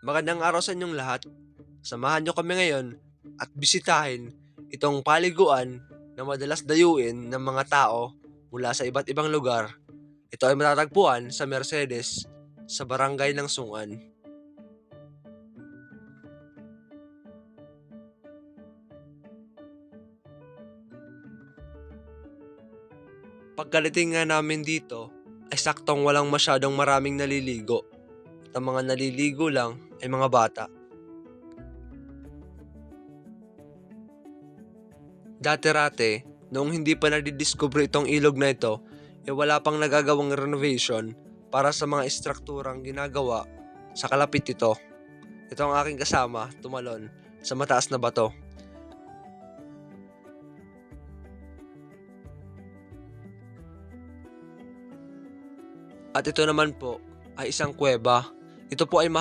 Magandang araw sa inyong lahat. Samahan niyo kami ngayon at bisitahin itong paliguan na madalas dayuin ng mga tao mula sa iba't ibang lugar. Ito ay matatagpuan sa Mercedes, sa barangay ng Sungan. Pagkarating nga namin dito, ay saktong walang masyadong maraming naliligo. At ang mga naliligo lang ay mga bata. Dati-rate, noong hindi pa nadidiskubre itong ilog na ito, wala pang nagagawang renovation para sa mga istrukturang ginagawa sa kalapit ito. Ito ang aking kasama, tumalon sa mataas na bato. At ito naman po ay isang kuweba. Ito po ay